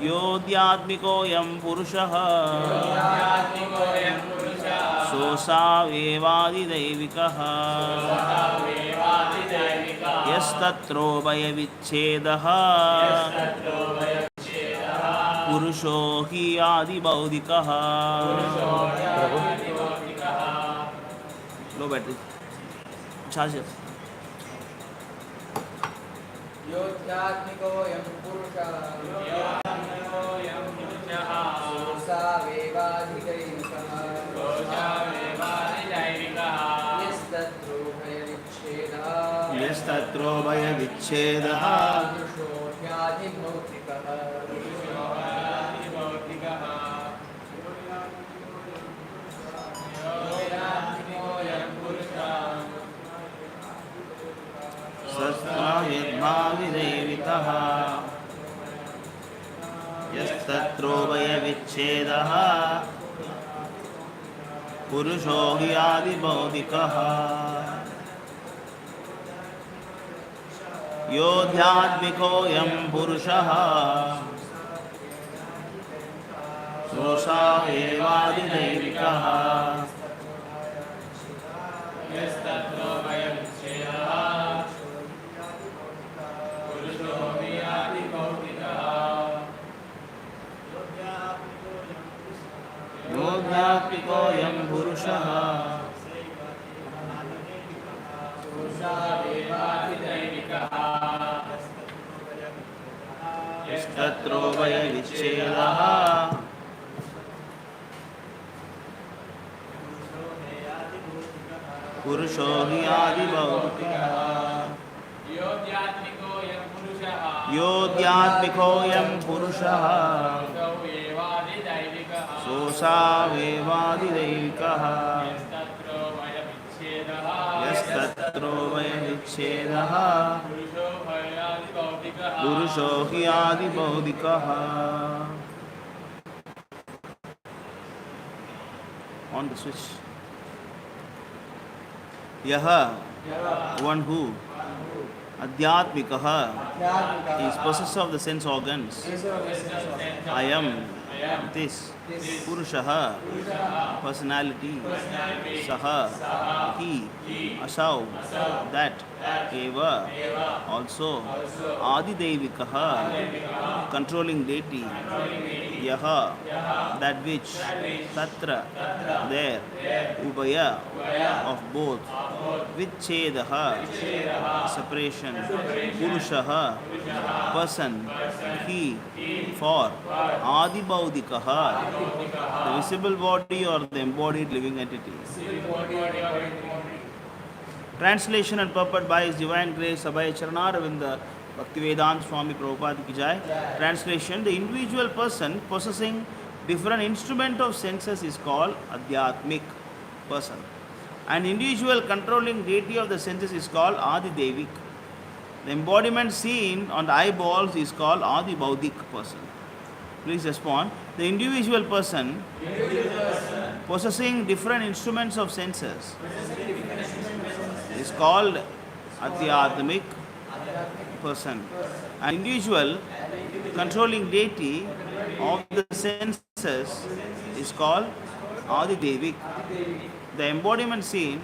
योऽध्यात्मिकोऽयं पुरुषः सोऽसावेवादिदैविकः यस्तत्रोभयविच्छेदः पुरुषो हि आदिभौतिकः. लो बैटरी चार्ज. योऽध्यात्मिकोऽयं पुरुषः सोऽसावेवाधिदैविकः यस्तत्रोभयविच्छेदः पुरुषो ह्यादिभौतिकः. सत्त्वाविर्भाविदैविकः यस्तत्रोभयविच्छेदः पुरुषो हि आदिभौतिकः. योऽध्यात्मिकोऽयं पुरुषः सोऽसा एवादिदैविकः योऽध्यात्मिकोऽयं पुरुषः यस्तत्रोभयविच्छेदः पुरुषो हि आदिभौतिकः. योऽध्यात्मिकोऽयं पुरुषः सोऽसावेवादिदैविकः यस्तत्रोभयविच्छेदः पुरुषो हि आदिभौतिकः. On the switch. यह one who adhyatmikah is possessor of the sense organs. I am this Purushah, personality, Saha, he, Asau, that, Eva, also, Adidevikah, controlling deity, Yaha, that which, Tatra, there, Ubaya, of both, Vichchedaha, separation, Purushaha, person, he, for, Adibhaudikaha, the visible body or the embodied living entity. Translation and purport by His Divine Grace Abhay Charanaravindra Bhaktivedanta Swami Prabhupada ki jai. Translation: the individual person possessing different instrument of senses is called Adhyatmik person. An individual controlling deity of the senses is called Adi Devik. The embodiment seen on the eyeballs is called Adi Baudik person. Please respond. The individual person possessing different instruments of senses is called Adhyatmik person. An individual controlling deity of the senses is called Adi Devik. The embodiment seen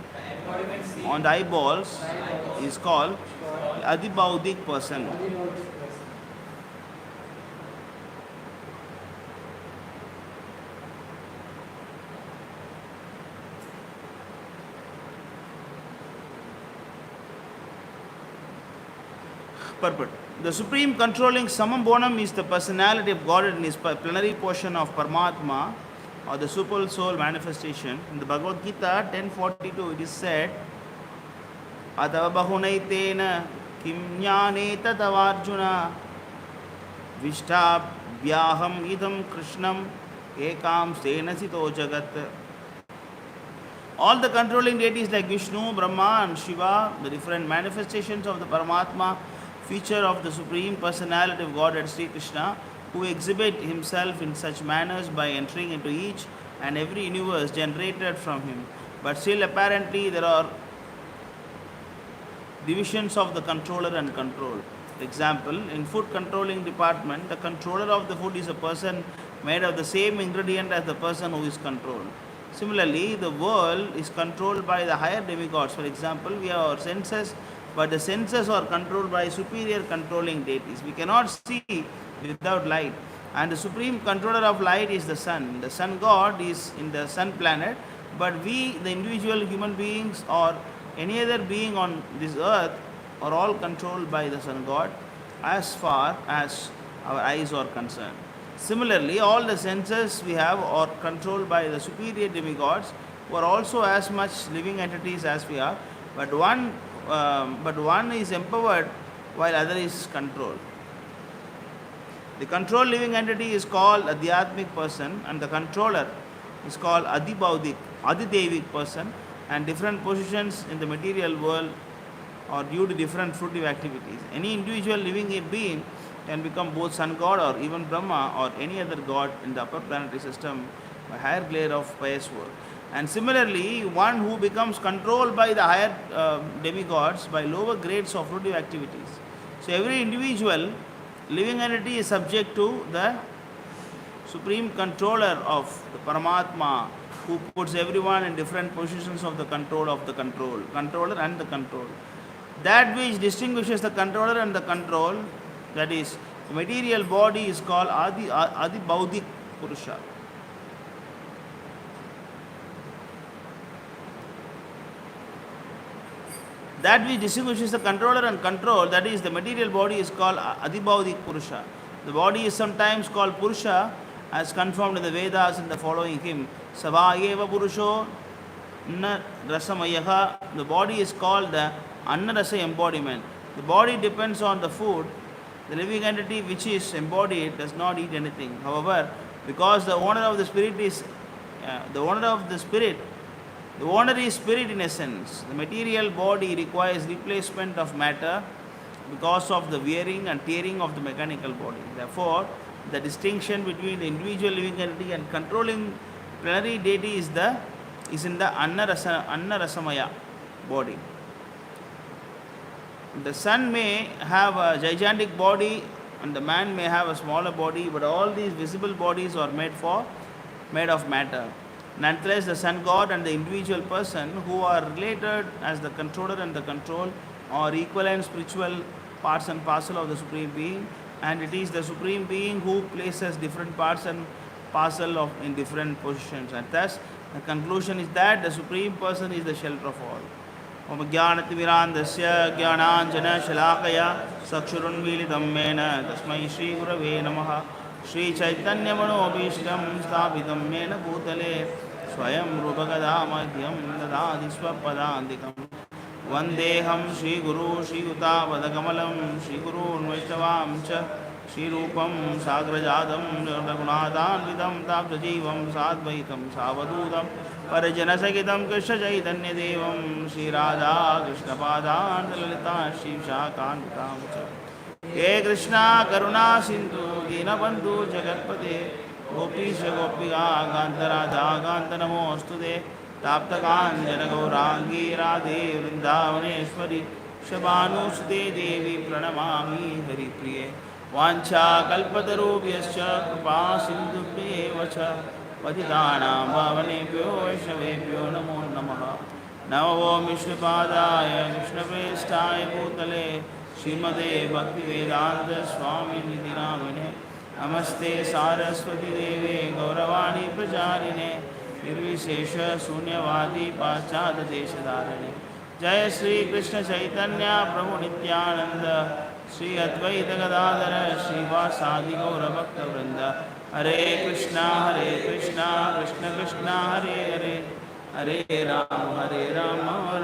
on the eyeballs is called Adibaudik person. Purport. The supreme controlling Samam Bonam is the personality of God in his plenary portion of Paramatma or the super soul manifestation. In the Bhagavad Gita 10:42 it is said, Adava bahunaitena kim jnaneta tavarjuna vishta vyaham idam krishnam ekam senasito jagat. All the controlling deities like Vishnu, Brahma and Shiva, the different manifestations of the Paramatma, feature of the Supreme Personality of Godhead Sri Krishna, who exhibit himself in such manners by entering into each and every universe generated from him. But still apparently there are divisions of the controller and controlled. For example, in food controlling department, the controller of the food is a person made of the same ingredient as the person who is controlled. Similarly, the world is controlled by the higher demigods. For example, we have our senses, but the senses are controlled by superior controlling deities. We cannot see without light. And the supreme controller of light is the sun. The sun god is in the sun planet, but we, the individual human beings, or any other being on this earth, are all controlled by the sun god as far as our eyes are concerned. Similarly, all the senses we have are controlled by the superior demigods, who are also as much living entities as we are, but one is empowered while other is controlled. The controlled living entity is called a Adhyatmic person, and the controller is called Adibaudik, Adidevic person, and different positions in the material world are due to different fruitive activities. Any individual living being can become both sun god or even Brahma or any other god in the upper planetary system by higher layer of pious work. And similarly, one who becomes controlled by the higher demigods by lower grades of fruitive activities. So every individual living entity is subject to the supreme controller of the Paramatma, who puts everyone in different positions of the controller and the control. That which distinguishes the controller and the control, that is, the material body, is called Adi Baudik Purusha. That which distinguishes the controller and control, that is, the material body, is called Adibaudik Purusha. The body is sometimes called Purusha, as confirmed in the Vedas in the following hymn: Savayeva Purusho Anna Rasamayaha. The body is called the Anna Rasa embodiment. The body depends on the food. The living entity which is embodied does not eat anything. However, because the owner of the spirit is the owner is spirit in essence, the material body requires replacement of matter because of the wearing and tearing of the mechanical body. Therefore, the distinction between the individual living entity and controlling plenary deity is in the Anna Rasamaya body. The sun may have a gigantic body and the man may have a smaller body, but all these visible bodies are made of matter. Nonetheless, the sun god and the individual person, who are related as the controller and the control, are equivalent spiritual parts and parcel of the supreme being, and it is the supreme being who places different parts and parcel in different positions. And thus, the conclusion is that the supreme person is the shelter of all. Om Jnanatimirandasya Jnananjana Shalakaya Sakshurunmilitam Mena Tasmai Shri Gurave Namaha Shri Chaitanya Manobhishtam Sthapitam Mena Bhutale Swayam Rupagada Madhyam Dadadi Swapadandikam Vandeham Shri Guru Shri Uta Vadakamalam Shri Guru Vaishnavam Cha Shri Rupam Sagrajadam Raghunathan Vidam Tapsajivam Sadvaitam Savadudam Parajana Sagitam Krishna Chaitanya Devam Shri Radha Krishna Padan Lalita Shri Shakantam Cha He Krishna Karuna Sindhu Dinabandhu Jagatpate Gopisha Gopika Ganta Radha Ganta Namostude Taptakanjana Gaurangi Radhe Vrindavaneshwari Shabhanusude Devi Pranamami Hari Priye Vancha Kalpatarubhyascha Kripa Sindhubhyeva Cha Patitanam Bhavanebhyo Vaishnavebhyo Namo Namaha Namo Vishnupadaya Vishnavesthaya Bhutale Srimade Bhaktivedanta Swami Nidhi Namine Namaste Saraswati Deve Gauravani Pracharine Nirvishesha Sunyavadi Paschad Deshadarane Jaya Sri Krishna Chaitanya Prabhu Nityananda Sri Advaita Gadadhara Srivasadi Gaura Bhakta Vrinda Hare Krishna Krishna Krishna Hare Hare Hare Rama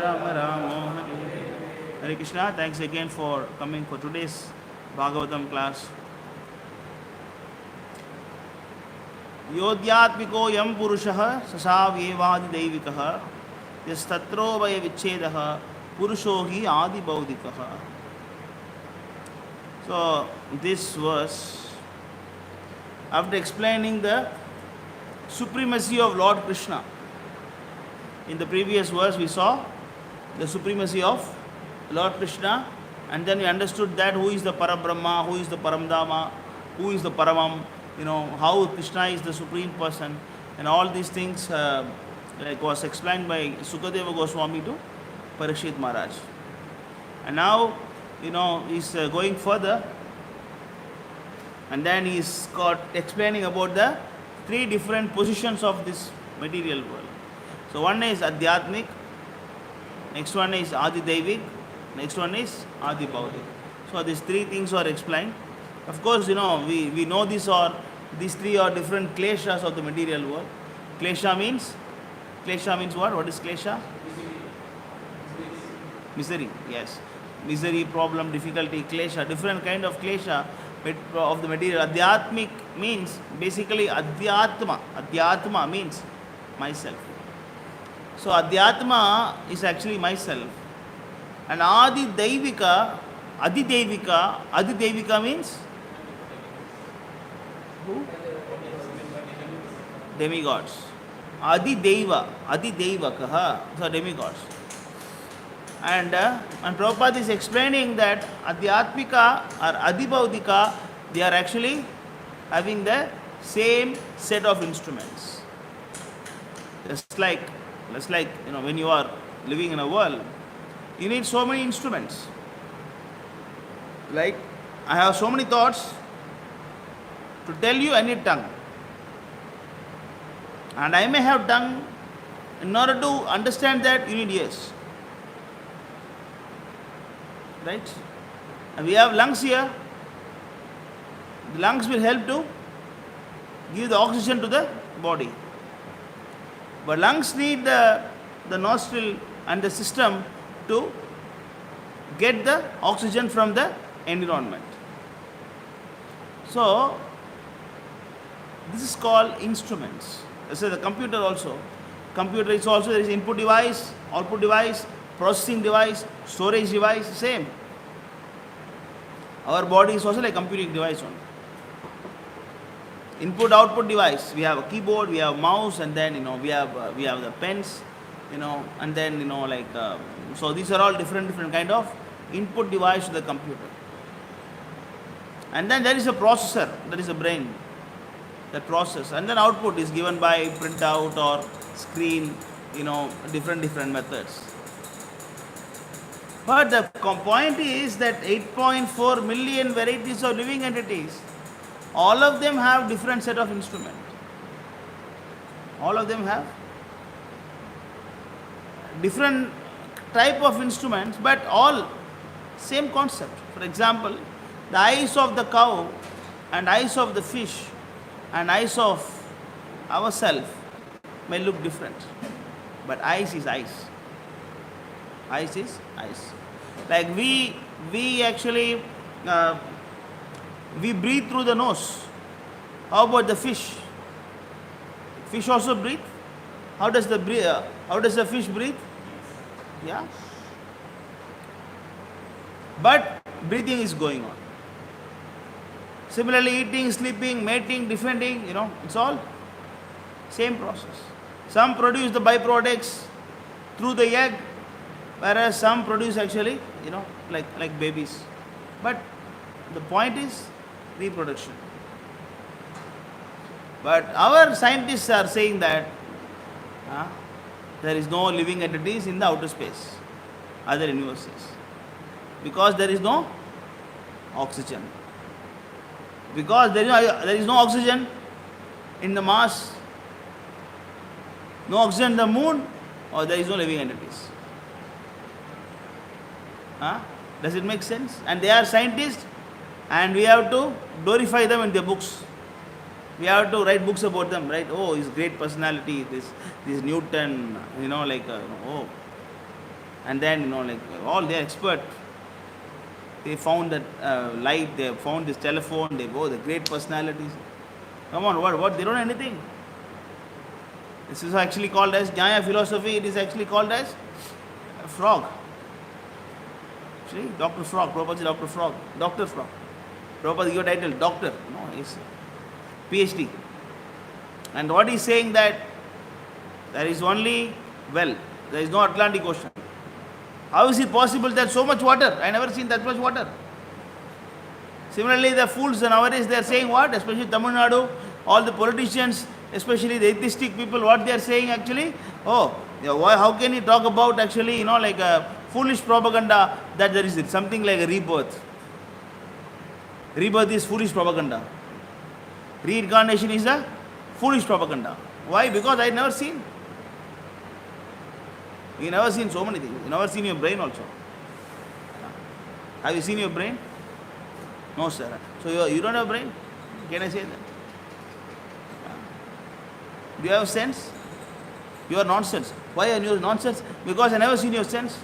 Rama Rama Hare Hare Krishna. Thanks again for coming for today's Bhagavatam class. Yodhyatmiko yam purushah sasavyevadi devikah yastatro vaya vichedah purusho hi adi baudikah. So this verse, after explaining the supremacy of Lord Krishna, in the previous verse we saw the supremacy of Lord Krishna And then we understood that who is the Parabrahma, who is the Paramdama, who is the Paramam, how Krishna is the Supreme Person, and all these things was explained by Sukadeva Goswami to Parikshit Maharaj. And now, he's going further, and then he's got explaining about the three different positions of this material world. So one is Adhyatmic, next one is Adi Devik, next one is Adi Bhautik. So these three things are explained. Of course, we know these three are different kleshas of the material world. Klesha means what? What is klesha? Misery, yes. Misery, problem, difficulty, klesha, different kind of klesha of the material. Adhyatmic means basically Adhyatma. Adhyatma means myself. So Adhyatma is actually myself. And Adi Devika means who? Demigods. Adi Devakaha, so demigods. And Prabhupada is explaining that Adhyatmika or Adibhaudika, they are actually having the same set of instruments. Just like when you are living in a world, you need so many instruments. Like, I have so many thoughts. To tell you, I need tongue. And I may have tongue. In order to understand that, you need ears. Right? And we have lungs here. The lungs will help to give the oxygen to the body. But lungs need the nostril and the system to get the oxygen from the environment. So, this is called instruments. Let's say the computer also. Computer is also, there is input device, output device, processing device, storage device, same. Our body is also like computing device only. Input output device, we have a keyboard, we have mouse, and then we have the pens, and then so these are all different kind of input device to the computer. And then there is a processor, that is a brain, that process, and then output is given by printout or screen, different methods. But the point is that 8.4 million varieties of living entities, all of them have different set of instruments. All of them have different type of instruments, but all same concept. For example, the eyes of the cow and eyes of the fish and eyes of ourselves may look different, but eyes is eyes. Eyes is eyes. Like we actually we breathe through the nose. How about the fish? Fish also breathe. How does the fish breathe? Yeah. But breathing is going on. Similarly, eating, sleeping, mating, defending, it's all same process. Some produce the byproducts through the egg, whereas some produce actually, like babies. But the point is reproduction. But our scientists are saying that there is no living entities in the outer space, other universes, because there is no oxygen. Because there is no oxygen in the Mars, no oxygen in the moon, or there is no living entities. Does it make sense? And they are scientists, and we have to glorify them in their books. We have to write books about them, right? Oh, his great personality, this Newton, and then all they are expert. They found that light, they found this telephone, the great personalities. Come on, what? They don't know anything. This is actually called as Jnana philosophy, it is actually called as a frog. See, Dr. Frog, Prabhupada is Dr. Frog, Dr. Frog. Prabhupada, your title, Doctor. No, he's PhD. And what he's saying that there is only there is no Atlantic Ocean. How is it possible that so much water? I never seen that much water. Similarly, the fools nowadays, they are saying what? Especially Tamil Nadu, all the politicians, especially the atheistic people, what they are saying actually? Oh, yeah, how can you talk about actually, like a foolish propaganda that there is something like a rebirth? Rebirth is foolish propaganda. Reincarnation is a foolish propaganda. Why? Because I never seen. You never seen so many things. You never seen your brain also. Have you seen your brain? No, sir. So you don't have brain? Can I say that? Do you have sense? You are nonsense. Why are you nonsense? Because I never seen your sense.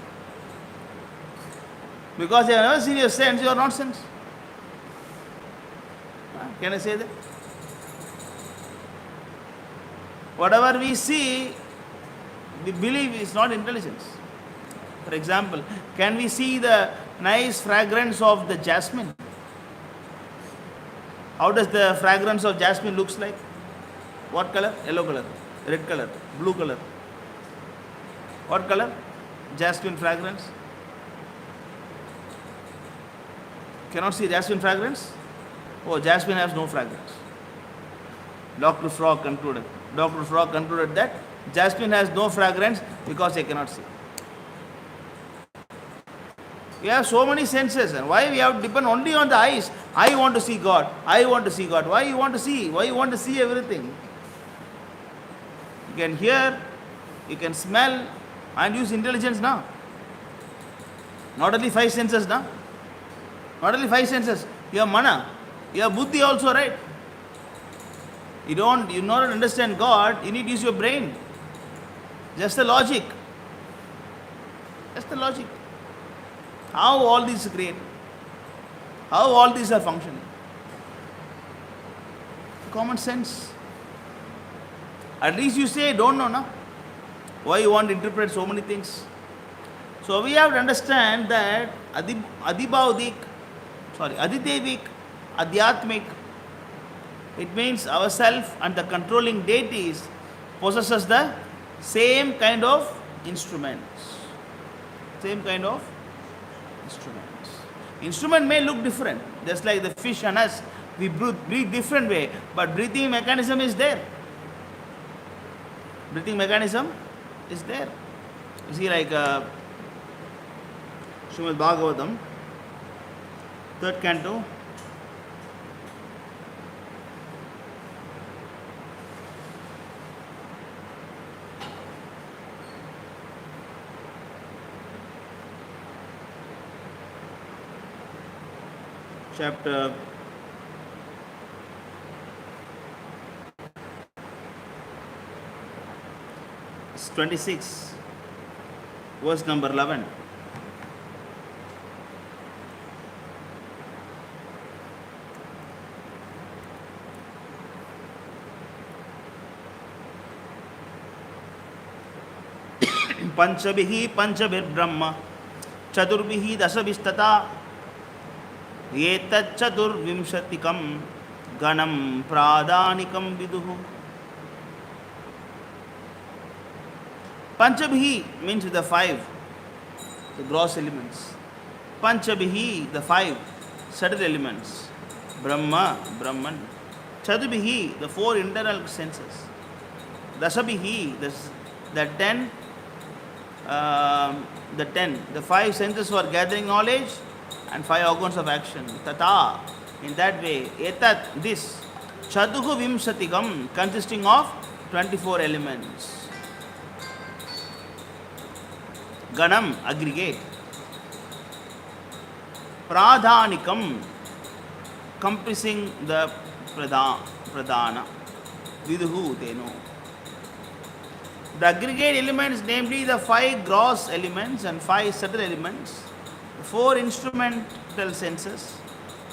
Because I have never seen your sense, you are nonsense. Can I say that? Whatever we see, we believe is not intelligence. For example, can we see the nice fragrance of the jasmine? How does the fragrance of jasmine looks like? What color? Yellow color, red color, blue color. What color? Jasmine fragrance. Cannot see jasmine fragrance? Oh, jasmine has no fragrance. Dr. Frog concluded that jasmine has no fragrance because they cannot see. We have so many senses, and why we have to depend only on the eyes? I want to see God. I want to see God. Why you want to see? Why you want to see everything? You can hear, you can smell, and use intelligence now. Not only 5 senses now. Not only 5 senses. You have mana. You have buddhi also, right? You not understand God, you need to use your brain. Just the logic. Just the logic. How all these create? How all these are functioning? Common sense. At least you say, don't know, no? Why you want to interpret so many things? So we have to understand that adibaudik, adidevik, adhyatmik, it means ourself and the controlling deities possesses the same kind of instruments. Same kind of instruments. Instrument may look different, just like the fish and us, we breathe different way, but breathing mechanism is there. Breathing mechanism is there. You see, like Srimad Bhagavatam, 3rd canto, chapter 26, verse number 11. पंचभिः पंचभिर्ब्रह्म चतुर्भिः दशभिस्तथा एतच्चतुर्विंशतिकं गणं प्रादानिकं विदुः. Panchabhi means the 5, the gross elements. Panchabhi, the 5 subtle elements. Brahma, Brahman. Chadubhi, the 4 internal senses. Dasabhi, the 10, the 5 senses for gathering knowledge and 5 organs of action. Tata, in that way, etat, this, Chaduhu Vimsatikam, consisting of 24 elements. Ganam, aggregate. Pradhanikam, compassing the pradhana. Viduhu, they know. The aggregate elements, namely the 5 gross elements and 5 subtle elements, the 4 instrumental senses,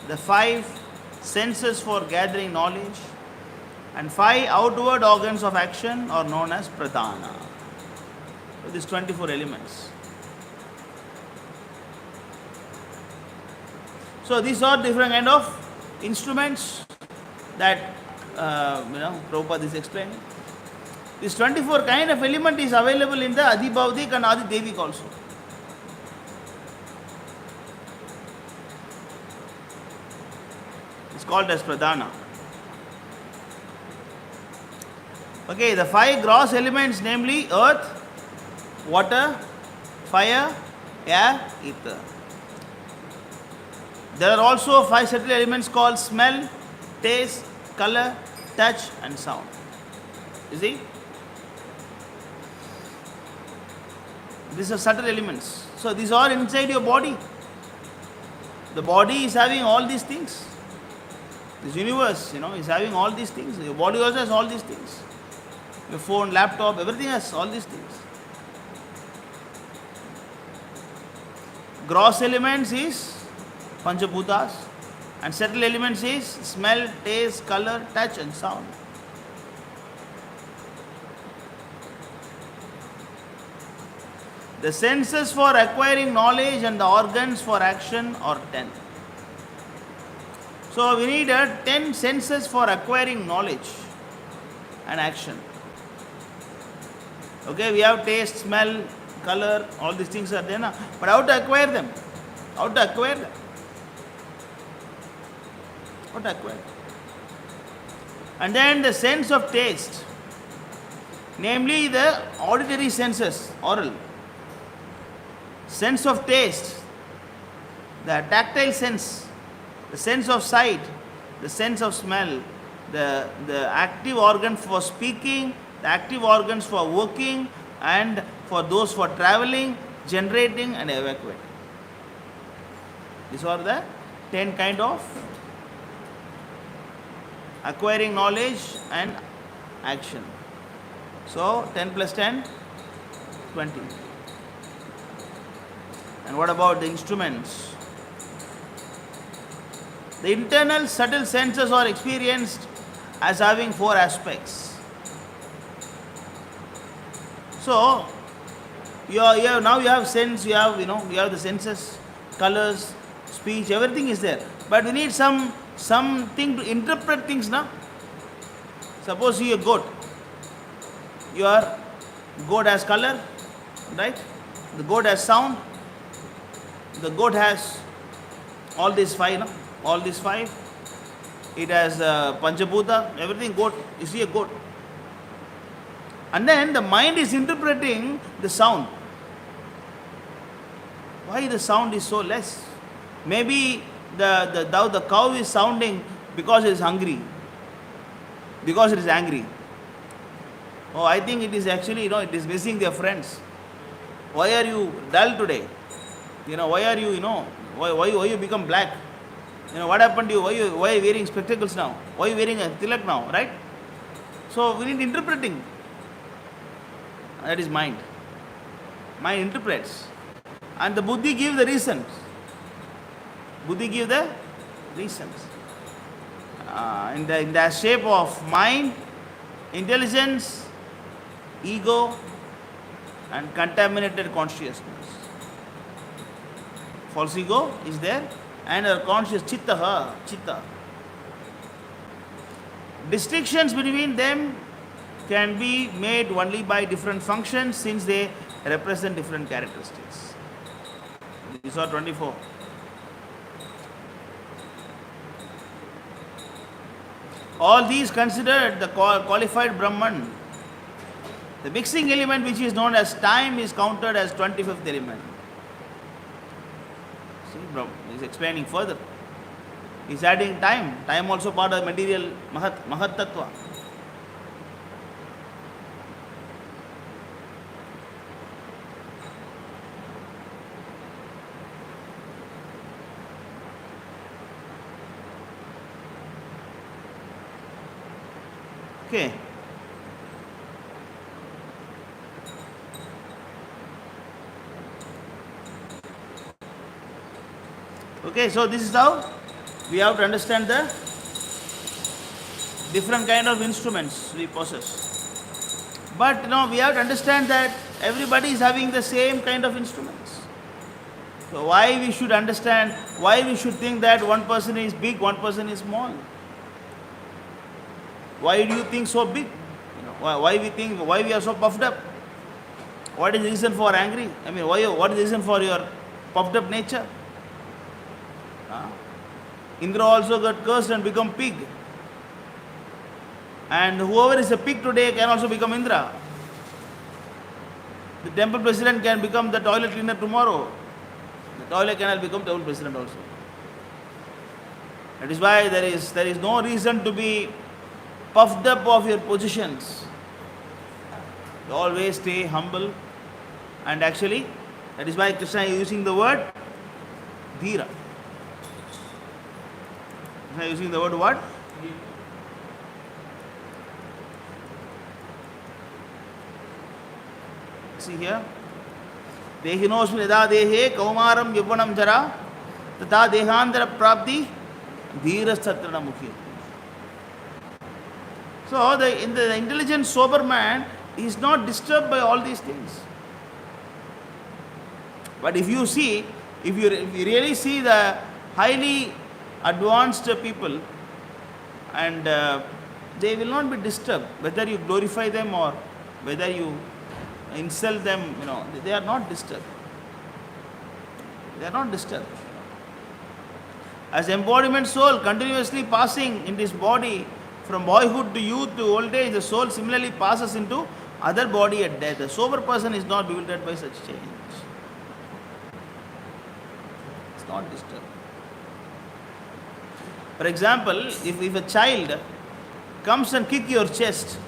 the 5 senses for gathering knowledge, and 5 outward organs of action are known as pradhana. So these 24 elements. So these are different kind of instruments that Prabhupada is explaining. This 24 kind of element is available in the Adibaudik and Adidevik also. It's called as pradhana. Okay, the 5 gross elements, namely earth, water, fire, air, ether. There are also 5 subtle elements called smell, taste, color, touch and sound. You see? These are subtle elements. So these are inside your body. The body is having all these things. This universe, is having all these things. Your body also has all these things. Your phone, laptop, everything has all these things. Gross elements is Panchabhutas and subtle elements is smell, taste, color, touch and sound. The senses for acquiring knowledge and the organs for action are 10. So we need 10 senses for acquiring knowledge and action. Okay, we have taste, smell, color, all these things are there now. But how to acquire them? How to acquire them? How to acquire them? And then the sense of taste, namely the auditory senses, oral. Sense of taste, the tactile sense, the sense of sight, the sense of smell, the active organ for speaking, the active organs for working, and for those for traveling, generating and evacuating. These are the 10 kind of acquiring knowledge and action. So 10 plus 10, 20. And what about the instruments? The internal subtle senses are experienced as having 4 aspects. So now you have sense, you have the senses, colors, speech, everything is there. But we need something to interpret things now. Suppose you are goat. Your goat has color, right? The goat has sound. The goat has all these 5, all these 5. It has Panchabhuta, everything goat. You see a goat. And then the mind is interpreting the sound. Why the sound is so less? Maybe the cow is sounding because it is hungry, because it is angry. Oh, I think it is actually, it is missing their friends. Why are you dull today? Why are you, why you become black? What happened to you? Why are you wearing spectacles now? Why are you wearing a tilak now, right? So we need interpreting. That is mind. Mind interprets. And the buddhi gives the reasons. Buddhi gives the reasons. In the shape of mind, intelligence, ego, and contaminated consciousness. False ego is there, and our conscious chitta. Distinctions between them can be made only by different functions since they represent different characteristics. These are 24. All these considered the qualified Brahman. The mixing element, which is known as time, is counted as 25th element. See, Brahma is explaining further. He is adding time. Time also part of material Mahat Tattva. Okay. Okay, so this is how we have to understand the different kind of instruments we possess. But we have to understand that everybody is having the same kind of instruments. So why we should understand, why we should think that one person is big, one person is small? Why do you think so big? Why we are so puffed up? What is the reason for angry? What is the reason for your puffed up nature? Indra also got cursed and become pig. And whoever is a pig today can also become Indra. The temple president can become the toilet cleaner tomorrow. The toilet cannot become temple president also. That is why there is no reason to be puffed up of your positions. You always stay humble, and actually that is why Krishna is using the word Dhira. Krishna is using the word what? See here. Dehinosmi yada dehe kaumaram yavvanam jara tata dehantara prapti dhira satrana mukhi. So the intelligent sober man is not disturbed by all these things. But if you really see the highly advanced people, and they will not be disturbed whether you glorify them or whether you insult them, they are not disturbed. They are not disturbed. As embodiment soul continuously passing in this body from boyhood to youth to old age, the soul similarly passes into other body at death. A sober person is not bewildered by such change. It's not disturbed. For example, if a child comes and kick your chest,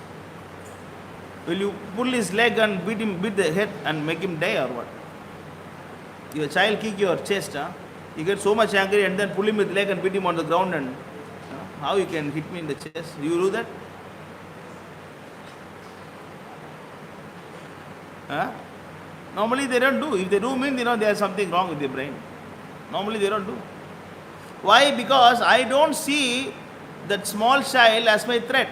will you pull his leg and beat the head and make him die, or what? If a child kick your chest, you get so much angry and then pull him with leg and beat him on the ground, and how you can hit me in the chest? Do you do that? Normally they don't do. If they do, mean there's something wrong with their brain. Normally they don't do. Why? Because I don't see that small child as my threat.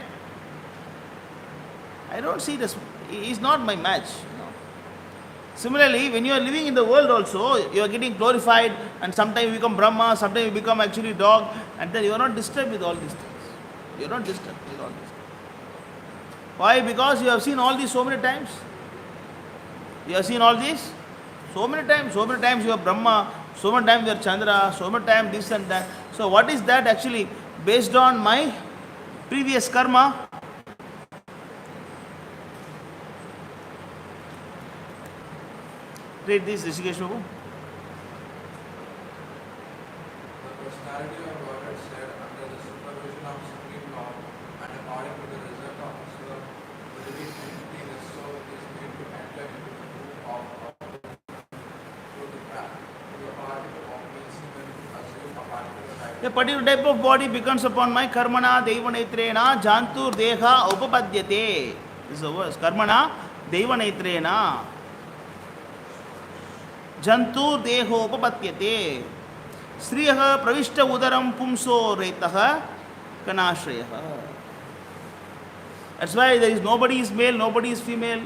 I don't see this. He is not my match. Similarly, when you are living in the world also, you are getting glorified, and sometimes you become Brahma, sometimes you become actually dog, and then you are not disturbed with all these things. You are not disturbed with all these things. Why? Because you have seen all these so many times. You have seen all these so many times. So many times you are Brahma, so many times you are Chandra, so many times this and that. So what is that actually? Based on my previous karma. Read this, Rishikesh Prabhu. The personality of Godhead said under the supervision of Supreme Lord and according to the result of His work, the living entity, the soul, is made to enter into the group of through the particle of means even assume a particular type. A particular type of body becomes upon my karmana devanetrena jantur deha upapadyate. This is the verse. Karmana devanetrena jantur deho upapadyate. Sriyaha pravishta udaram pumso retah kanashrayah. That's why there is nobody is male, nobody is female.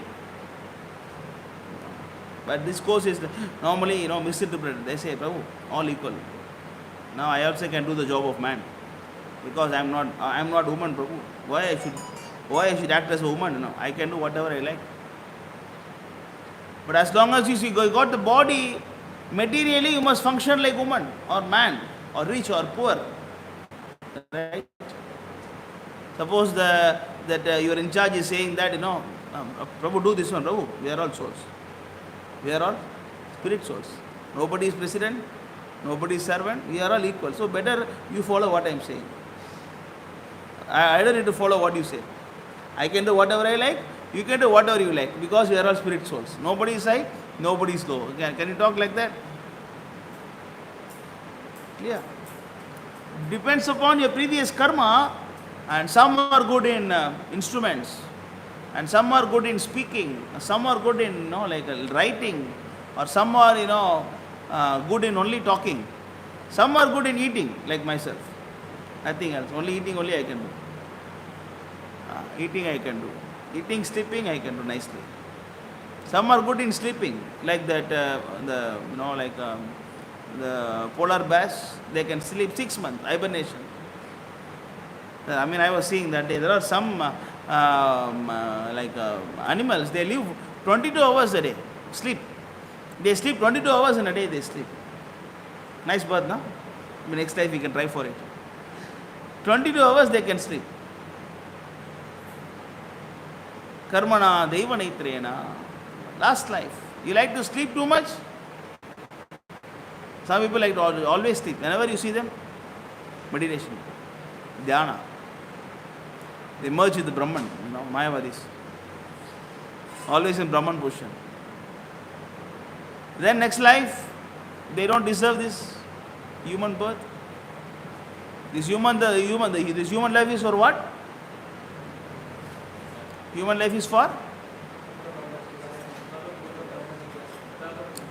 But this course is normally misinterpreted. They say, Prabhu, all equal. Now I also can do the job of man, because I am not woman, Prabhu. Why I should act as a woman? I can do whatever I like. But as long as you got the body, materially you must function like woman or man or rich or poor. Right? Suppose that your in charge is saying that Prabhu, do this one, Prabhu. We are all souls. We are all spirit souls. Nobody is president. Nobody is servant. We are all equal. So better you follow what I am saying. I don't need to follow what you say. I can do whatever I like. You can do whatever you like, because we are all spirit souls. Nobody is high, nobody is low. Can you talk like that? Yeah. Depends upon your previous karma, and some are good in instruments, and some are good in speaking, some are good in writing, or some are good in only talking. Some are good in eating, like myself. Nothing else. Only eating only I can do. Eating I can do. Eating, sleeping I can do nicely. Some are good in sleeping, like that the polar bears. They can sleep 6 months hibernation. I was seeing that there are some animals. They live 22 hours a day. Sleep. They sleep 22 hours in a day. They sleep. Nice bird, no? Next life we can try for it. 22 hours they can sleep. Karmana deva naitrena. Last life. You like to sleep too much? Some people like to always sleep. Whenever you see them, meditation, dhyana. They merge with the Brahman, Mayavadis. Always in Brahman position. Then next life, they don't deserve this human birth. This human life is for what? Human life is for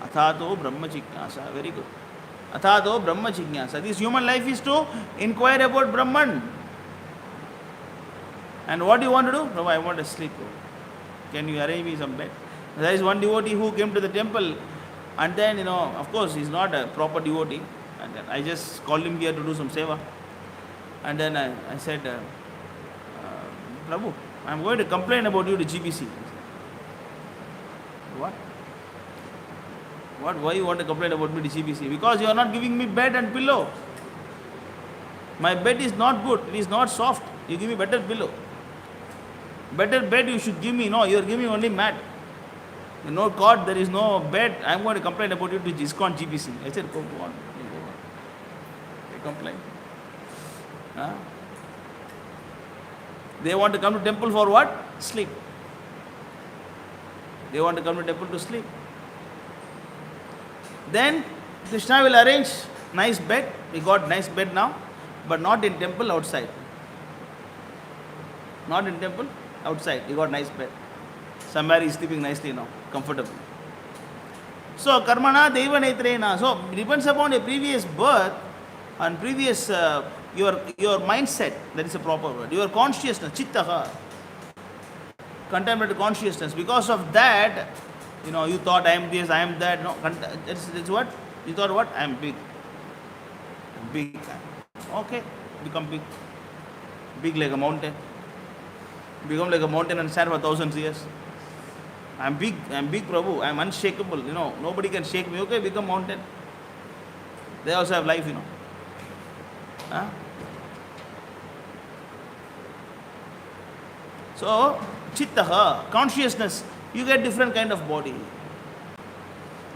Athato Brahma Jignasa. Very good. Athato Brahma Jignasa. This human life is to inquire about Brahman. And what do you want to do? Prabhu, I want to sleep. Can you arrange me some bed? There is one devotee who came to the temple, and then, of course, he's not a proper devotee. And then I just called him here to do some seva. And then I said, Prabhu, I'm going to complain about you to GBC. What? What? Why you want to complain about me to GBC? Because you are not giving me bed and pillow. My bed is not good. It is not soft. You give me better pillow. Better bed you should give me. No, you are giving only mat. No cot, there is no bed. I am going to complain about you to ISKCON GBC. I said, go on. They complain. Huh? They want to come to temple for what? Sleep. They want to come to temple to sleep. Then Krishna will arrange nice bed. We got nice bed now, but not in temple, outside. Not in temple, outside. We got nice bed. Somewhere he is sleeping nicely now, comfortably. So karmana deva netrena. So it depends upon a previous birth and previous your mindset. That is a proper word. Your consciousness, chittaha, contemplative consciousness. Because of that, you thought I am this, I am that. No, it's what you thought. What I am big. Big. Okay, become big. Big like a mountain. Become like a mountain and stand for thousands of years. I am big, Prabhu. I am unshakable. Nobody can shake me. Okay, become mountain. They also have life, Huh? So, chittaha, consciousness, you get different kind of body.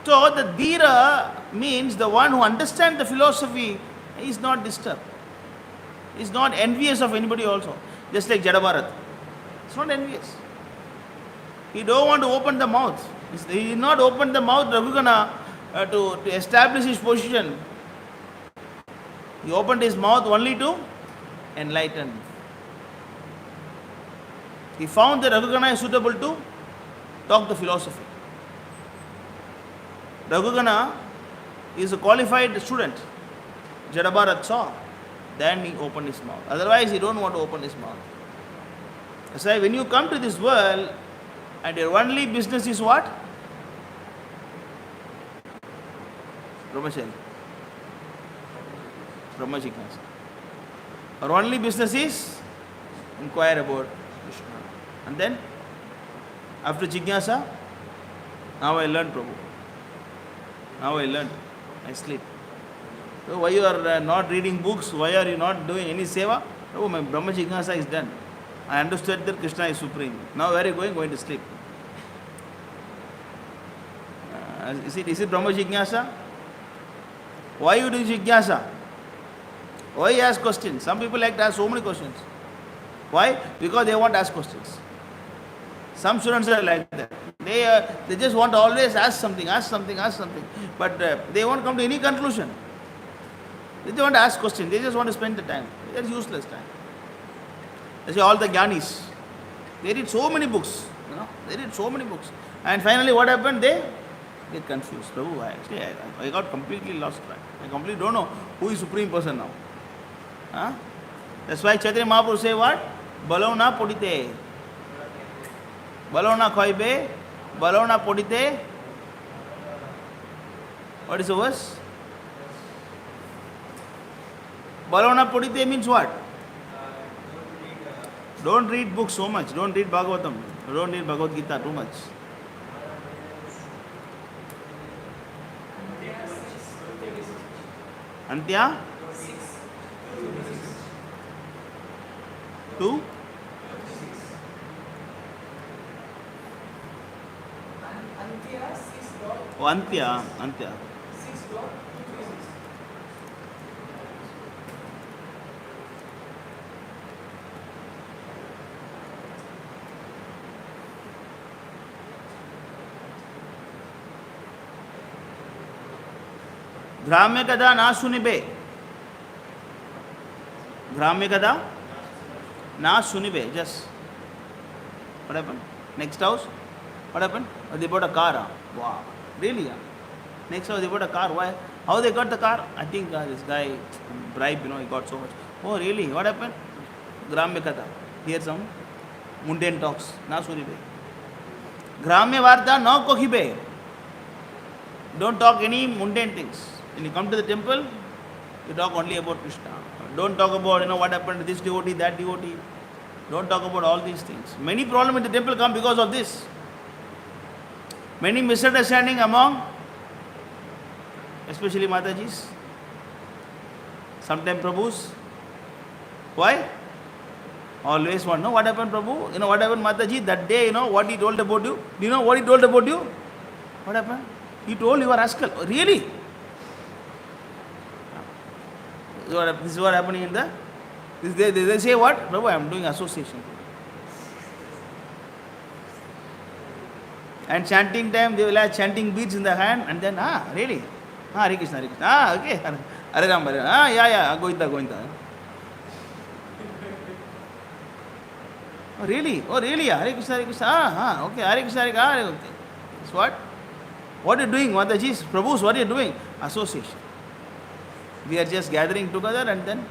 So, the dhira means the one who understands the philosophy is not disturbed. Is not envious of anybody also. Just like Jadabharat. It's not envious. He don't want to open the mouth. He did not open the mouth, Raghugana, to establish his position. He opened his mouth only to enlighten. He found that Raghugana is suitable to talk the philosophy. Raghugana is a qualified student. Jadabharat saw. Then he opened his mouth. Otherwise, he don't want to open his mouth. That's why when you come to this world, and your only business is what? Brahmachari. Brahma Jignasa. Our only business is inquire about Krishna. And then, after Jignasa, now I learned Prabhu. Now I learned. I sleep. So why you are not reading books? Why are you not doing any seva? Oh, my Brahma Jignasa is done. I understood that Krishna is supreme. Now where are you going? Going to sleep. Is it Brahma Jignasa? Why you do Jignasa? Why you ask questions? Some people like to ask so many questions. Why? Because they want to ask questions. Some students are like that. They just want to always ask something. But they won't come to any conclusion. They don't want to ask questions. They just want to spend the time. That's useless time. They say all the Gyanis, they read so many books. They read so many books. And finally what happened? They get confused. Prabhu, I got completely lost track. I completely don't know who is Supreme Person now. Huh? That's why Chaitanya Mahaprabhu say what? Balona podite. Balona khoibe. Balona podite. What is the verse? Balona podite means what? Don't read books so much. Don't read Bhagavatam. Don't read Bhagavad Gita too much. Antya 2. Antia 6 dot Oh, Antya. 6 dot 236. Gramya kada na sunibe. Gramya kada na sunibe. Just what happened? Next house. What happened? Oh, they bought a car. Wow. Really? Next house they bought a car. Why? How they got the car? I think this guy bribe. He got so much. Oh, really? What happened? Gramya kada. Here some mundane talks. Na sunibe. Gramya varta na kohibe. Don't talk any mundane things. When you come to the temple, you talk only about Krishna. Don't talk about what happened to this devotee, that devotee. Don't talk about all these things. Many problems in the temple come because of this. Many misunderstanding among, especially Matajis, sometimes Prabhus. Why? Always want to know what happened, Prabhu. What happened, Mataji? That day, what he told about you. Do you know what he told about you? What happened? He told you are rascal. Really? This is what happening in the. They say what? Prabhu, I am doing association. And chanting time, they will have chanting beads in the hand, and then, really? Hare Krishna, Hare Krishna. Okay. Hare Ram, Hare Ram. Yeah, Govinda. Oh, really? Hare Krishna, Hare Krishna. Okay, Hare Krishna, Hare Krishna. Okay. That's what? What are you doing, Mataji? Prabhus, what are you doing? Association. We are just gathering together and then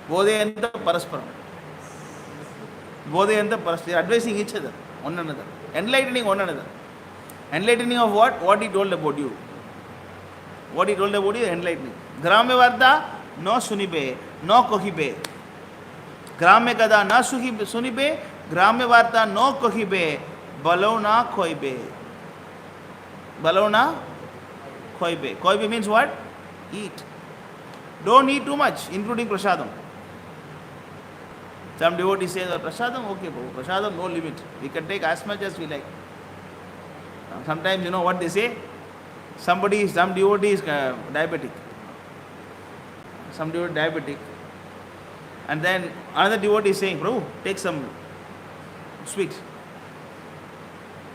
Bodhayanta Parasparam. Bodhayanta Parasparam. They are advising each other, one another. Enlightening one another. Enlightening of what? What he told about you. What he told about you, enlightening. Gramya Varta, no sunibe, no kohibe. Gramya Kada, na sunibe, Gramya Varta, no kohibe, balona koibe. Balona koibe. Koibe means what? Eat. Don't eat too much, including prasadam. Some devotees say, prasadam, okay, Prabhu. Prasadam, no limit. We can take as much as we like. Sometimes, you know what they say? Some devotee is diabetic. Some devotee diabetic. And then another devotee is saying, Prabhu, take some sweet.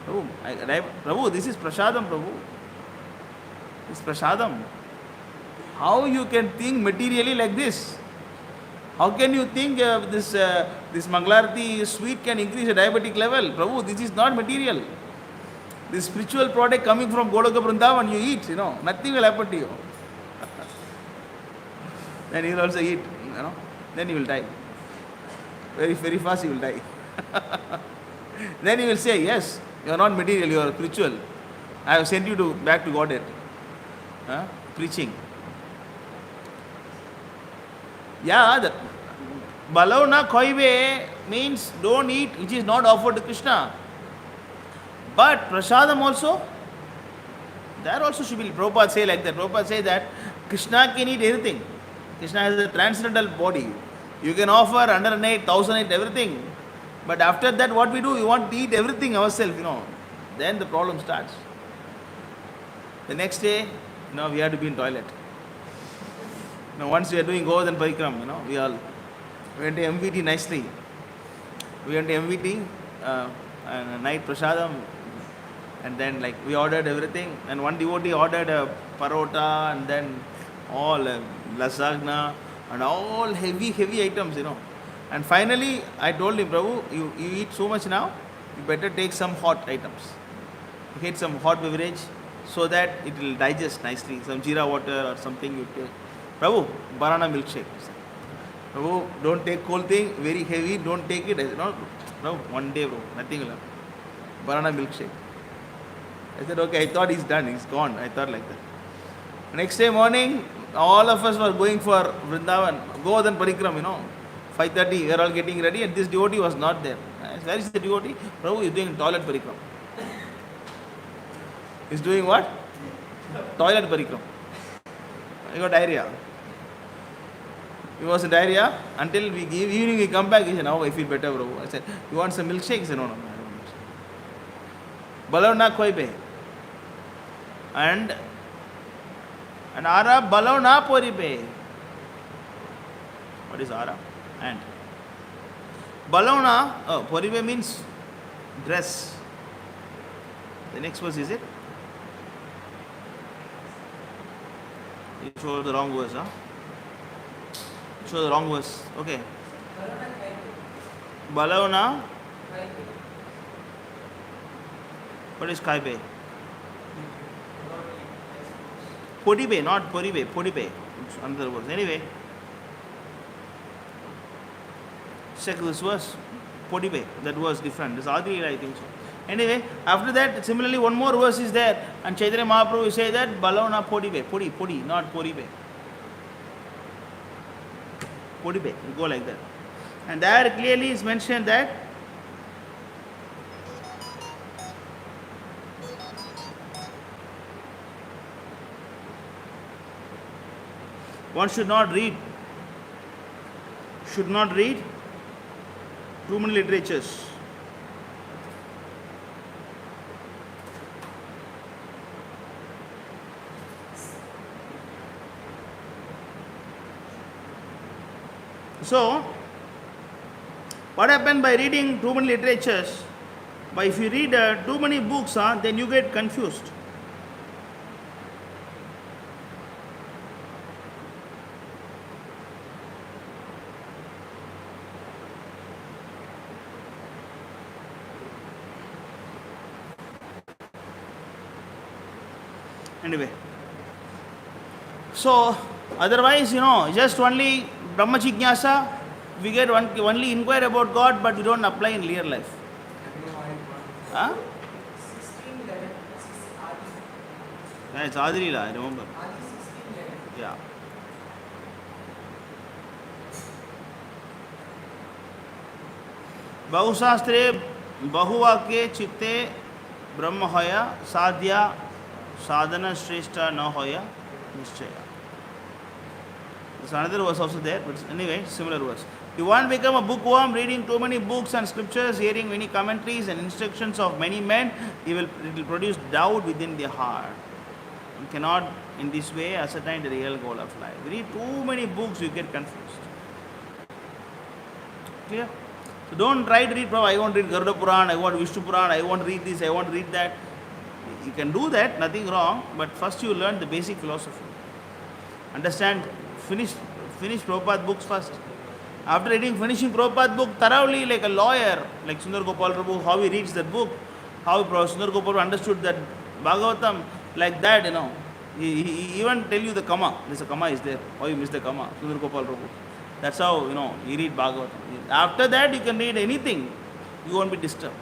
Prabhu, this is prasadam, Prabhu. This is prasadam. How you can think materially like this? How can you think this Mangalarti sweet can increase a diabetic level? Prabhu, this is not material. This spiritual product coming from Goloka Vrindavan, you eat, nothing will happen to you. Then you will also eat, then you will die. Very, very fast you will die. Then you will say, yes, you are not material, you are spiritual. I have sent you back to Godhead. Preaching. Yeah, the Balavna Koive means don't eat which is not offered to Krishna. But prasadam also, there also should be. Prabhupada say like that. Prabhupada say that Krishna can eat everything. Krishna has a transcendental body. You can offer 108, 1008, everything. But after that, what we do? We want to eat everything ourselves, Then the problem starts. The next day, we have to be in toilet. Once we are doing Govardhan Parikram, we went to MVT nicely. We went to MVT, and night prasadam, and then we ordered everything. And one devotee ordered a parota, and then all lasagna, and all heavy items, And finally, I told him, Prabhu, you eat so much now, you better take some hot items. You get some hot beverage so that it will digest nicely. Some jeera water or something you take. Prabhu, banana milkshake. Prabhu, don't take cold thing, very heavy, don't take it. No, one day, bro, nothing will happen. Banana milkshake. I said, okay, I thought he's done, he's gone. I thought like that. Next day morning, all of us were going for Vrindavan, Govardhan Parikram, 5:30, we are all getting ready, and this devotee was not there. Where is the devotee? Prabhu is doing toilet Parikram. He's doing what? Toilet Parikram. I got diarrhea. It was a diarrhea until we give evening we come back. He said, now I feel better, bro. I said, you want some milkshake? He said, no, I don't want. Balavna koi pe. And ara balavna pori pe. What is ara? And balavna, pori pe means dress. The next verse is it? You chose the wrong verse, huh? You chose the wrong verse. Okay. Balavna. What is kaipe? Podipe, not poripe. Podipe. It's another verse. Anyway. Check this verse. Podipe. That was different. This Adri, I think so. Anyway, after that, similarly, one more verse is there. And Chaitanya Mahaprabhu will say that Balavna Podipe. Podi, not Poripe. Podipe. You go like that. And there clearly is mentioned that one should not read too many literatures. So, what happened by reading too many literatures? But if you read too many books, then you get confused. Anyway, so otherwise, just only Brahma Jignasa, we get only inquire about God, but we don't apply in real life. Huh? 16:11. Yeah, it's Adri, I remember. Adi 16:11. Yeah. बहुशास्त्रे बहुवाक्ये चित्ते ब्रह्म होया साध्या साधना श्रेष्ठ न होया निश्चय. There's another verse also there, but anyway, similar verse. You want to become a bookworm, reading too many books and scriptures, hearing many commentaries and instructions of many men, it will produce doubt within the heart. You cannot in this way ascertain the real goal of life. You read too many books, you get confused. Clear? So don't try to read, Prabhu, I want to read Garuda Puran, I want Vishnu Puran, I want to read this, I want to read that. You can do that, nothing wrong, but first you learn the basic philosophy. Understand, finish Prabhupada books first. After finishing Prabhupada book thoroughly, like a lawyer, like Sundar Gopal Prabhu, how he reads that book, how Sundar Gopal understood that Bhagavatam, like that, he even tell you the comma. There's a comma is there. Why you miss the comma? Sundar Gopal Prabhu. That's how, you read Bhagavatam. After that, you can read anything. You won't be disturbed.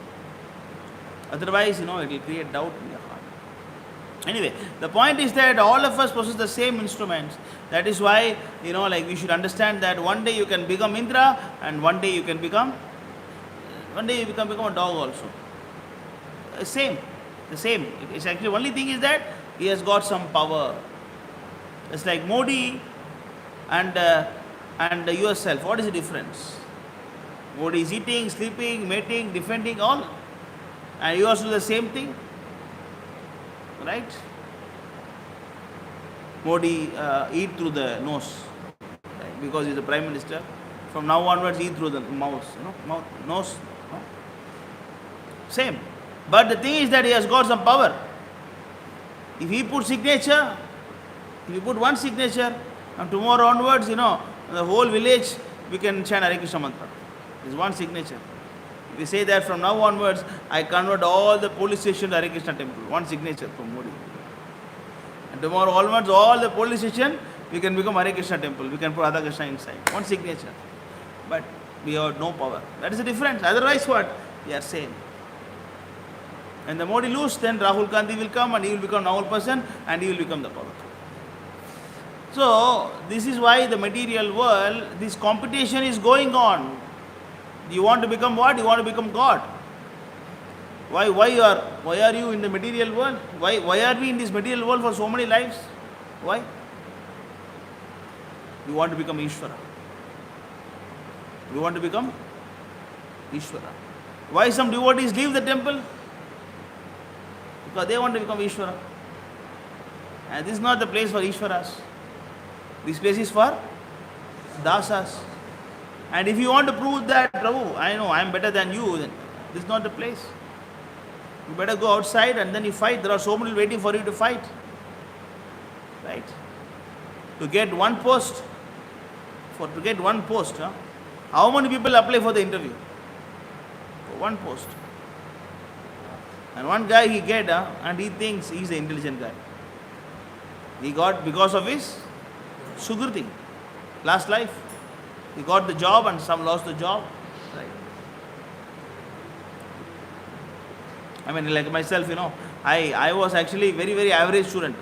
Otherwise, it will create doubt in your heart. Anyway, the point is that all of us possess the same instruments. That is why, we should understand that one day you can become Indra and one day you can become a dog also. The same. It's actually only thing is that he has got some power. It's like Modi and yourself. What is the difference? Modi is eating, sleeping, mating, defending, all. And you also do the same thing. Right? Modi eat through the nose, right? Because he's the Prime Minister. From now onwards, eat through the mouth, nose. No? Same. But the thing is that he has got some power. If he put signature, if you put one signature, and tomorrow onwards, the whole village, we can chant Hare Krishna mantra. It's one signature. If we say that from now onwards, I convert all the police stations to Hare Krishna temple. One signature from Modi. And tomorrow onwards, all the police station, we can become Hare Krishna temple. We can put Radha Krishna inside. One signature. But we have no power. That is the difference. Otherwise what? We are same. When the Modi lose, then Rahul Gandhi will come and he will become a normal person and he will become the power. So, this is why the material world, this competition is going on. You want to become what? You want to become God. Why are you in the material world? Why are we in this material world for so many lives? Why? You want to become Ishvara. We want to become Ishvara. Why some devotees leave the temple? Because they want to become Ishvara. And this is not the place for Ishvaras. This place is for Dasas. And if you want to prove that, Prabhu, I know I am better than you, then this is not the place. You better go outside and then you fight. There are so many waiting for you to fight. Right? To get one post, how many people apply for the interview? For one post. And one guy he get, and he thinks he is an intelligent guy. He got because of his Sukriti, last life. He got the job and some lost the job. Right? I mean, like myself, I was actually very, very average student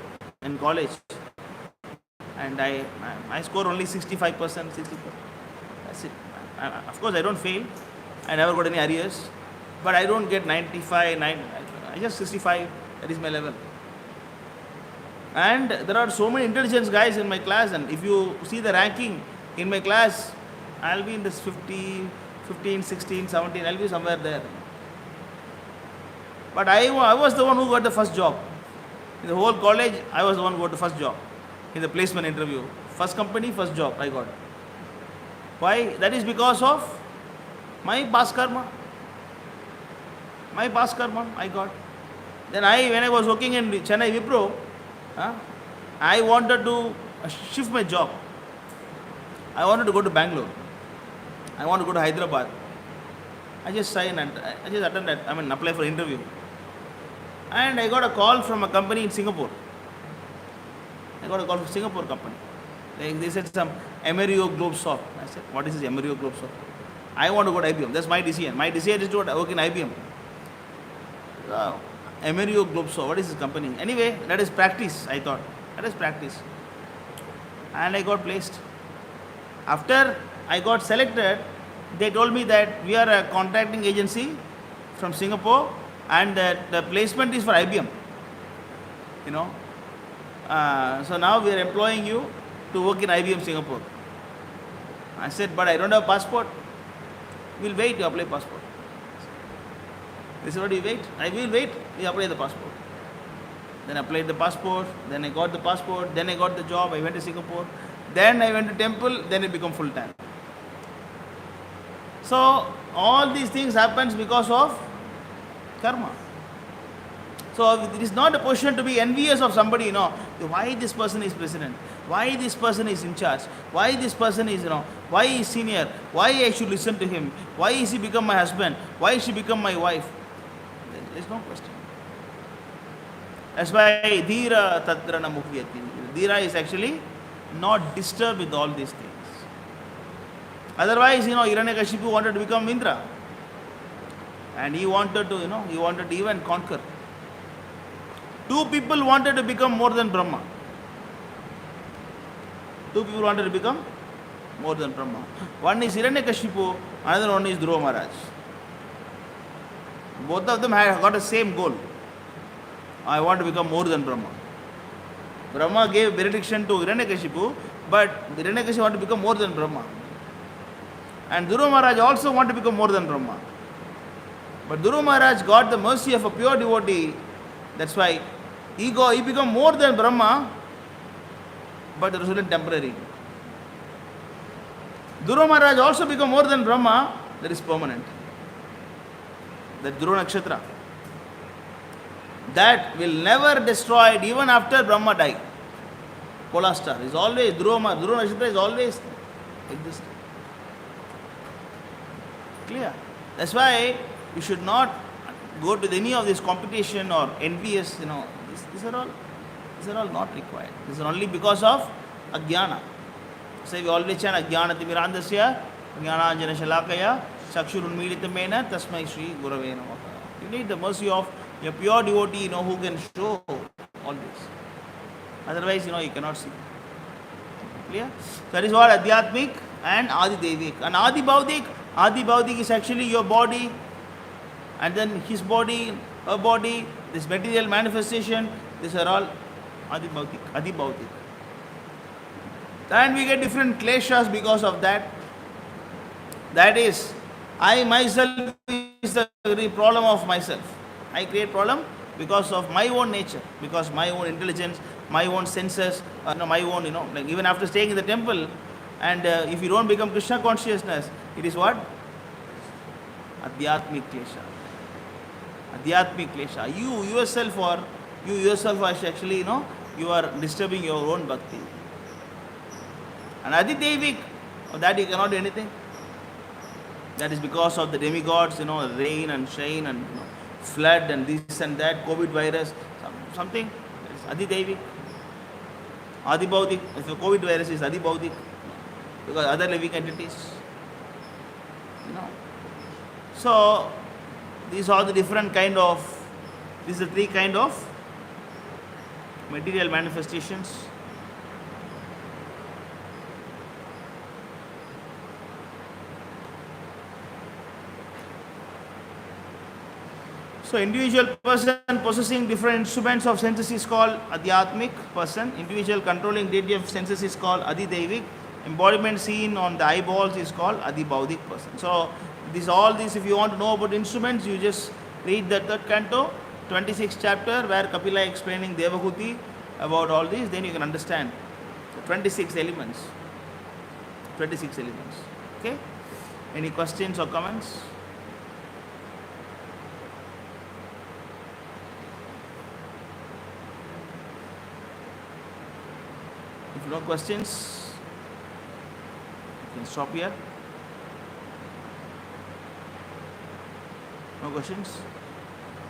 in college. And I score only 65%, 60%. That's it. Of course, I don't fail. I never got any arrears. But I don't get 95, I just 65. That is my level. And there are so many intelligent guys in my class. And if you see the ranking in my class, I'll be in this 50, 15, 16, 17. I'll be somewhere there. But I was the one who got the first job. In the whole college, I was the one who got the first job. In the placement interview. First company, first job I got. Why? That is because of my past karma. My past karma I got. Then when I was working in Chennai Wipro, I wanted to shift my job. I wanted to go to Bangalore. I want to go to Hyderabad. I just signed and I just apply for interview. And I got a call from a company in Singapore. I got a call from Singapore company. They said some Amerio Globesoft. I said, what is this Amerio Globesoft? I want to go to IBM. That's my decision. My decision is to work in IBM. Amerio Globesoft. What is this company? Anyway, that is practice, I thought. That is practice. And I got placed. After I got selected, they told me that we are a contracting agency from Singapore and that the placement is for IBM. So now we are employing you to work in IBM Singapore. I said, but I don't have passport. We'll wait, you apply passport. They said, what do you wait? I will wait, you apply the passport. Then I applied the passport, then I got the passport, then I got the job, I went to Singapore. Then I went to temple, then it became full time. So all these things happens because of karma. So it is not a question to be envious of somebody, why this person is president, why this person is in charge, why this person is, why he is senior, why I should listen to him, why is he become my husband, why she become my wife. There is no question. That's why Dhira Tatra na Mukhyati. Dhira is actually not disturbed with all these things. Otherwise, Hiranyakashipu wanted to become Indra. And he wanted to, he wanted to even conquer. Two people wanted to become more than Brahma. Two people wanted to become more than Brahma. One is Hiranyakashipu, another one is Dhruva Maharaj. Both of them had got the same goal. I want to become more than Brahma. Brahma gave benediction to Hiranyakashipu, but Hiranyakashipu wanted to become more than Brahma. And Dhruva Maharaj also wanted to become more than Brahma. But Dhruva Maharaj got the mercy of a pure devotee. That's why he became more than Brahma, but it was only temporary. Dhruva Maharaj also became more than Brahma, that is permanent. That Dhruva Nakshatra. That will never destroyed even after Brahma died. Polar star is always, Dhruva Nakshatra is always existing. Clear? That's why you should not go to any of this competition or envious, these are all not required. This is only because of Ajnana. So we always chant Ajnana Timirandasya, Jnananjana Shalakaya, Chakshurunmilitamena, Tasmai Shri Gurave Namaha. You need the mercy of a pure devotee, who can show all this. Otherwise, you cannot see. Clear? So that is what Adhyatmik and Adi Devik. And Adi Bhaudik is actually your body, and then his body, her body, this material manifestation, these are all Adi Bhautik. And we get different kleshas because of that. That is, I myself is the problem of myself. I create problem because of my own nature, because my own intelligence, my own senses, my own, like even after staying in the temple, and if you don't become Krishna consciousness, it is what? Adhyatmik klesha. Adhyatmik klesha. You yourself are actually, you are disturbing your own bhakti. And Adidevik, that you cannot do anything. That is because of the demigods, rain and shine and flood and this and that, COVID virus, something. Adi Devik, Adi Baudik. If the COVID virus is Adi Baudik, because other living entities, So these are the different kind of. These are the three kind of material manifestations. So individual person possessing different instruments of senses is called Adhyatmic person. Individual controlling deity of senses is called Adidevik. Embodiment seen on the eyeballs is called Adibaudik person. So all these, if you want to know about instruments, you just read the third canto, 26th chapter, where Kapila explaining Devahuti about all these. Then you can understand the 26 elements. 26 elements. Okay. Any questions or comments? If no questions, you can stop here. No questions?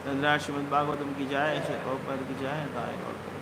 Chandra Shrimad Bhagavatam की जाय, श्री प्रभुपाद की जाय, दाय गौर